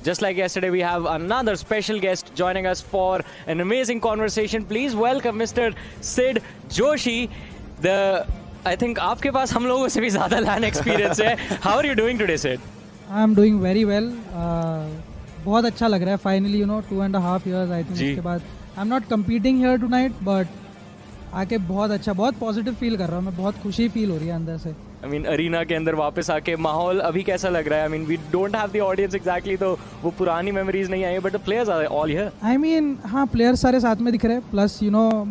Just like yesterday, we have another special guest joining us for an amazing conversation. Please welcome Mr. Sid Joshi. I think आपके पास हम लोगों से भी ज़्यादा LAN experience है. How are you doing today, Sid? I am doing very well. बहुत अच्छा लग रहा है. Finally, 2.5 years I think इसके बाद. I'm not competing here tonight, but आके बहुत अच्छा, बहुत पॉजिटिव फील कर रहा हूँ मैं. बहुत खुशी फील हो रही है अंदर से. I mean, अरीना के अंदर वापस आके माहौल अभी कैसा लग रहा है? I mean, we don't have the audience exactly, तो वो पुरानी memories नहीं आई, but the players are all here. I mean, हाँ, players सारे साथ में दिख रहे हैं. Plus,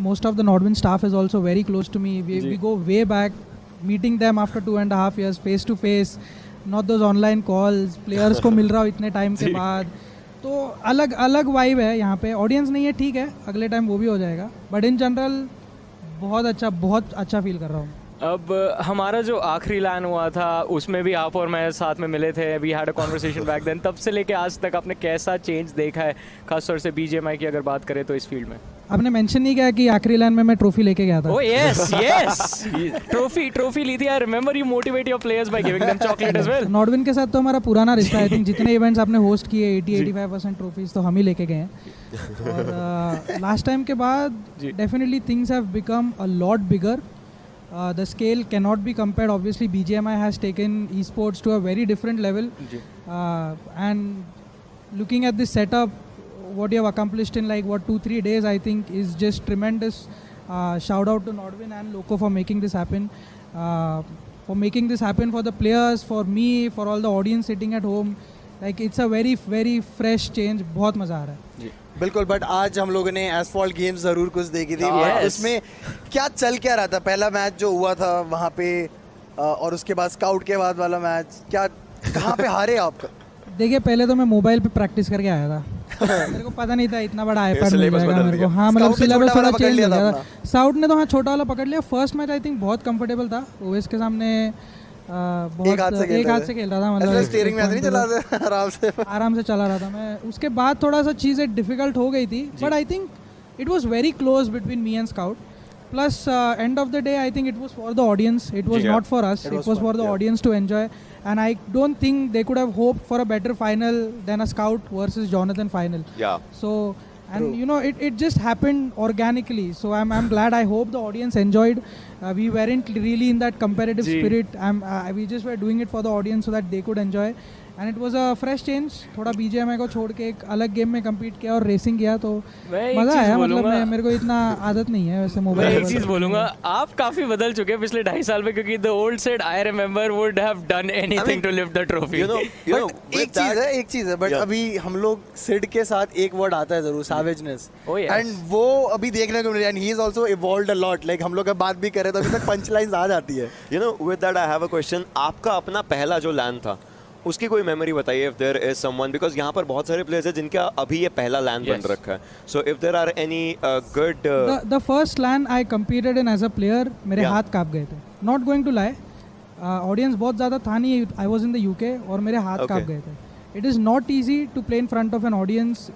most of the Nordwind staff is also very close to me. We go way back, meeting them after 2.5 years, face to face. Not those online calls. Players को मिल रहा हूँ इतने टाइम के बाद. तो अलग वाइब है यहाँ पे. ऑडियंस नहीं है, ठीक है, अगले टाइम वो भी हो जाएगा. बट इन जनरल बहुत अच्छा फील कर रहा हूँ. अब हमारा जो आखिरी LAN हुआ था उसमें भी आप और मैं साथ में मिले थे. We had a conversation back then. तब से लेके आज तक आपने कैसा चेंज देखा है, खासतौर से BGMI की अगर बात करें तो इस फील्ड में? आपने मेंशन नहीं किया कि आखिरी LAN में मैं ट्रॉफी लेके गया था. Oh yes. ट्रॉफी ली थी. I remember you motivate your players by giving them chocolate as well. नॉर्डविन के साथ तो हमारा पुराना रिश्ता है. आई थिंक जितने इवेंट्स आपने होस्ट किए 80-85% ट्रॉफीज तो हम ही लेके गए हैं. और लास्ट टाइम के बाद definitely things have become a lot bigger. The scale cannot be compared. Obviously, BGMI has taken esports to a very different level. And looking at this setup, what you have accomplished in 2-3 days, I think is just tremendous. Shout out to Nordwin and Loco for making this happen. For making this happen for the players, for me, for all the audience sitting at home. It's a very, very fresh change. बहुत मज़ा आ रहा है. बिल्कुल. But आज हम लोगों ने asphalt games ज़रूर कुछ देखी थी. उसमें क्या चल क्या रहा था? पहला मैच जो हुआ था वहाँ पे और उसके बाद स्काउट के बाद वाला मैच, कहाँ पे हारे आप? देखिए, पहले तो मैं मोबाइल पे प्रैक्टिस करके आया था. मेरे को पता नहीं था इतना बड़ा आईपैड मिल जाएगा मेरे को. हाँ, मतलब सिलेबस थोड़ा चेंज हो गया था. साउथ ने तो हाँ छोटा वाला पकड़ लिया. फर्स्ट मैच आई थिंक बहुत कंफर्टेबल था. ओवेस के सामने एक हाथ से खेल रहा था. मतलब स्टीयरिंग में नहीं चला रहा, आराम से चला रहा था मैं. उसके बाद थोड़ा सा चीज़ें डिफिकल्ट हो गई थी. But I think it was very close between me and scout. Plus, end of the day, I think it was for the audience. It was not for us. It was for the audience to enjoy. And I don't think they could have hoped for a better final than a Scout versus Jonathan final. Yeah. So, and it just happened organically. So I'm glad. I hope the audience enjoyed. We weren't really in that competitive spirit. We just were doing it for the audience so that they could enjoy. And it was a fresh change. थोड़ा BGMI को छोड़ के एक अलग game में compete किया और racing किया तो मज़ा आया. मतलब मेरे को इतना आदत नहीं है वैसे मोबाइल. मैं एक चीज़ बोलूँगा, आप काफ़ी बदल चुके हैं पिछले 2.5 साल में, क्योंकि the old Sid I remember would have done anything to lift the trophy. एक चीज़ है. बट अभी हम लोग सिड के साथ एक वर्ड आता है ज़रूर, सैवेजनेस. एंड वो अभी देखने को मिल रहा है. And he is also evolved a lot. Like हम लोग अब बात भी कर रहे थे, अभी तक पंच लाइन्स आ जाती है. With that I have a question. आपका अपना पहला जो LAN था उसकी कोई मेमोरी बताइए. if there is someone, because यहाँ पर बहुत सारे प्लेयर्स हैं जिनका अभी ये पहला LAN बन रखा है. so if there are any good the first LAN I competed in as a player, मेरे हाथ कांप गए थे. not going to lie. Audience बहुत ज़्यादा था नहीं. I was in the UK और मेरे हाथ कांप गए थे. It is not easy to play in front of an audience,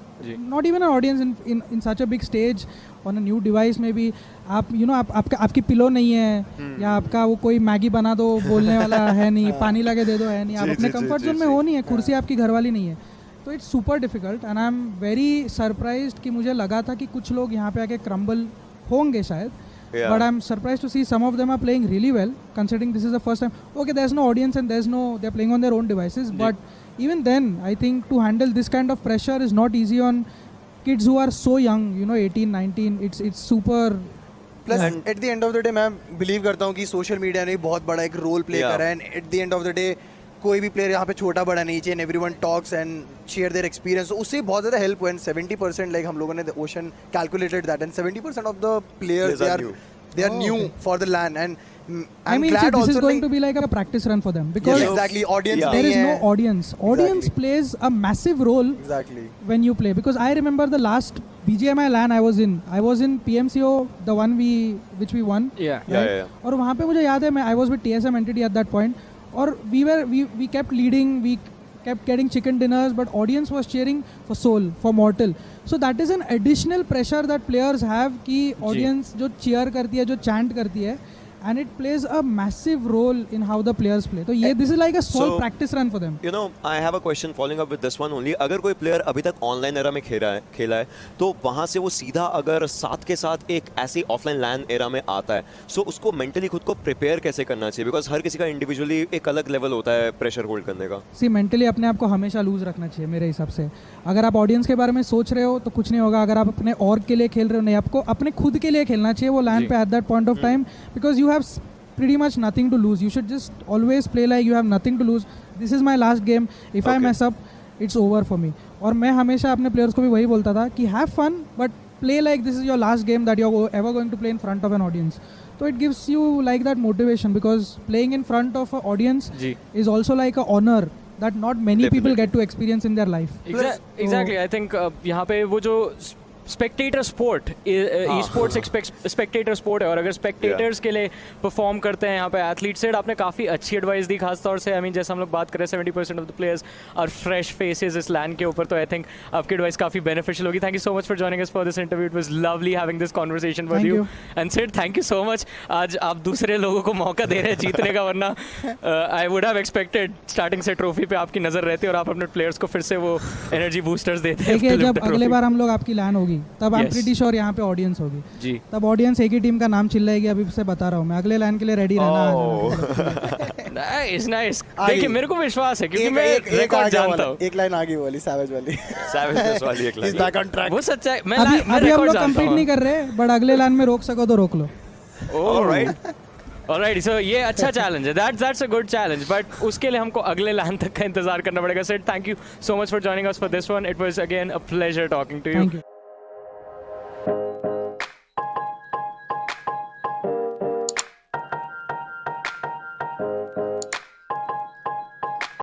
not even an audience in such a big stage on a new device. Maybe आपकी पिलो नहीं है या आपका वो कोई मैगी बना दो बोलने वाला है नहीं, पानी लगे दे दो है नहीं, आप अपने कंफर्ट जोन में हो नहीं है, कुर्सी आपकी घर वाली नहीं है. तो it's super difficult. And I am very surprised कि मुझे लगा था कि कुछ लोग यहाँ पे आके क्रम्बल होंगे शायद. But I'm surprised to see some of them are playing really well, considering this is the first time. Okay, there's no audience and they're playing on their own devices. But even then, I think to handle this kind of pressure is not easy on kids who are so young, 18, 19. It's super. Plus, at the end of the day, मैं believe करता हूँ कि social media ने बहुत बड़ा एक role play करा है. And at the end of the day, कोई भी प्लेयर यहाँ पे छोटा बड़ा नहीं चाहिए. Everyone talks and share their experience. तो उससे बहुत ज़्यादा हेल्प हुआ. एंड 70% लाइक हम लोगों ने ocean calculated that. And 70% of the players they are new for the LAN. And I mean, glad this is going to be like a practice run for them because exactly audience there is no audience. Audience plays a massive role when you play. Because I remember the last BGMI LAN I was in PMCO, the one which we won. और वहाँ पे मुझे याद है I was with TSM entity at that point. और we kept leading, we kept getting chicken dinners, but audience was cheering for Soul, for Mortal. So that is an additional pressure that players have कि audience जो cheer करती है, जो chant करती है, and it plays a massive role in how the players play. So ये this is like a small So, practice run for them. You know, I have a question following up with this one only. अगर कोई player अभी तक online era में खेला है तो वहाँ से वो सीधा अगर साथ के साथ एक ऐसी ऑफलाइन लैन एरा में आता है, सो उसको मेंटली खुद को प्रिपेयर कैसे करना चाहिए? बिकॉज हर किसी का इंडिविजुअली एक अलग लेवल होता है प्रेशर होल्ड करने का. सी मेंटली अपने आप को हमेशा लूज रखना चाहिए मेरे हिसाब से. अगर आप ऑडियंस के बारे में सोच रहे हो तो कुछ नहीं होगा. अगर आप अपने ऑर्ग के लिए खेल रहे हो, नहीं, आपको अपने खुद के लिए खेलना चाहिए वो लैन पे at that point of time, because you have pretty much nothing to lose. You should just always play like you have nothing to lose. This is my last game. If I mess up, it's over for me. और मैं हमेशा अपने players को भी वही बोलता था कि have fun but play like this is your last game that you're ever going to play in front of an audience. So it gives you like that motivation, because playing in front of an audience is also like a honor that not many people get to experience in their life. Exactly. I think यहाँ पे वो जो Spectator sport, e sports Spectator sport है, और अगर spectators के लिए perform करते हैं यहाँ पे एथलीट से, आपने काफ़ी अच्छी एडवाइस दी. खास तौर से जैसे हम लोग बात करें 70% of the players are fresh faces इस लैंड के ऊपर, तो आई थिंक आपकी एडवाइस काफ़ी बेनिफिशियल होगी. Thank you so much for joining us for this interview. It was lovely having this conversation with you. And Sid, thank you so much. आज आप दूसरे लोगों को मौका दे रहे हैं जीतने का, वरना I would have expected starting से ट्रॉफी पे आपकी नज़र रहती और आप अपने प्लेयर्स को फिर से वो एनर्जी बूस्टर्स देते हैं. जब अगले बार हम लोग आपकी लैन होगी तब आई एम प्रीटी श्योर यहाँ पे ऑडियंस होगी जी. तब ऑडियंस एक ही टीम का नाम चिल्लाएगी. अभी से बता रहा हूँ मैं, अगले लाइन के लिए रेडी रहना. Nice nice. देखिए मेरे को विश्वास है क्योंकि मैं रिकॉर्ड जानता हूँ. एक लाइन आगे वाली सैवेज वाली एक लाइन. Back on track. वो सच्चा है. मैं अभी हम लोग कंप्लीट नहीं कर रहे, बट अगले लाइन में रोक सको तो रोक लो. Alright, so ये अच्छा चैलेंज है. That's a good challenge. But उसके लिए हमको अगले लाइन तक का इंतजार करना पड़ेगा. Sid, thank you so much for joining us for this one. It was again a pleasure talking to you. Thank you.